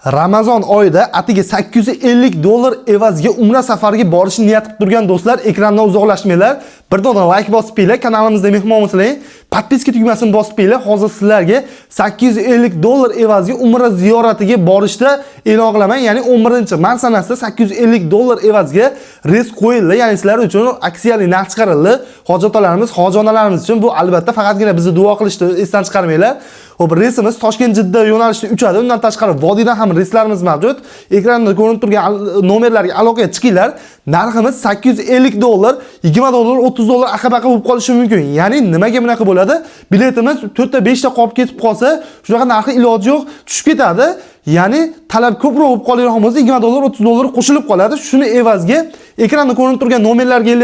Ramazon oyida atiga $850 evaziga umra safariga borishni niyat qilib turgan do'stlar, ekrandan uzoqlashmanglar. Bir dona like bosib qo'yinglar, kanalimizda mehmon bo'lsanglar, podpiska tugmasini bosib qo'yinglar. Hozir sizlarga $850 evaziga umra ziyoratiga borishda e'lon qilaman. Ya'ni 11-mart sanasida $850 evaziga reys qo'yildi. Ya'ni sizlar uchun aksiyali narx chiqarildi. Hojatolarimiz, hojonalarimiz uchun bu albatta faqatgina bizni duo qilishni esdan chiqarmanglar. Hop, reysimiz Toshkent-Jidda yo'nalishida uchadi. Undan tashqari vodiydan ham reyslarimiz mavjud. Ekranda ko'rinib turgan nomerlarga aloqaga chiqinglar. Narximiz $850, $20, $30 aqabaqa bo'lib qolishi mumkin. Ya'ni nimaga bunaqa bo'ladi? Biletimiz 4 ta 5 ta qolib ketib qolsa, shunaqa narxi iloji yo'q, tushib ketadi. Ya'ni talab ko'proq bo'lib qolgan bo'lsa $20, $30 qo'shilib qoladi. Shuni evaziga ekranda ko'rinib turgan nomerlarga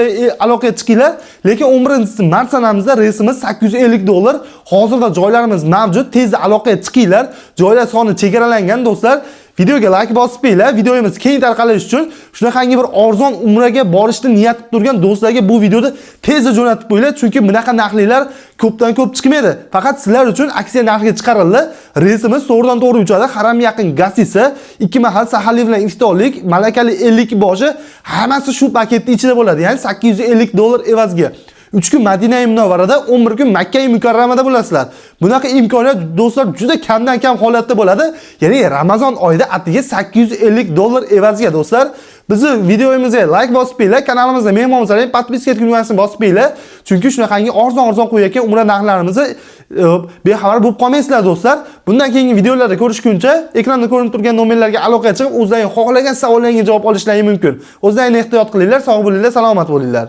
aloqaga chiqinglar. Lekin 11-mart sanamizda reysimiz $850. Hozirda joylarimiz mavjud. Tezda aloqaga chiqinglar. Joylar soni chegaralangan do'stlar. Videoga like bosib qo'yinglar. Videomiz keng tarqalishi uchun shunaqangi bir arzon umraga borishni niyat qilib turgan do'stlarga bu videoni tezda jo'natib qo'yinglar, chunki bunaqa narxlar ko'pdan ko'p chiqmaydi. Faqat sizlar uchun aksiya narxiga chiqarildi. Reysimiz to'g'ridan to'g'ri uchadi. Haram yaqin gastisi, 2 mahal saharlik bilan iftorlik, malakali 50 boshi hammasi shu paketning ichida bo'ladi. Ya'ni $850 evaziga 3 kun Madina-i Munavvarada, 11 kun Makka-i Mukarramada bo'lasizlar. Bunaqa imkoniyat do'stlar juda kamdan kam holatda bo'ladi. Ya'ni Ramazon oyida atiga $850 evaziga do'stlar. Bizni videomizga like bosib qo'yinglar, kanalimizda mehmon bo'lsangiz podpiska tugmasini bosib qo'yinglar. Chunki shunaqangi arzon qo'yayotgan umra narxlarimizni bexabar bo'lib qolmaysizlar do'stlar. Bundan keyingi videolarda ko'rishguncha ekranda ko'rinib turgan nomerlarga aloqa chiqib, o'zlaringiz xohlagan savollaringizga javob olishlaringiz mumkin. O'zlaringizni ehtiyot qilinglar, sog' bo'linglar, salomat bo'linglar.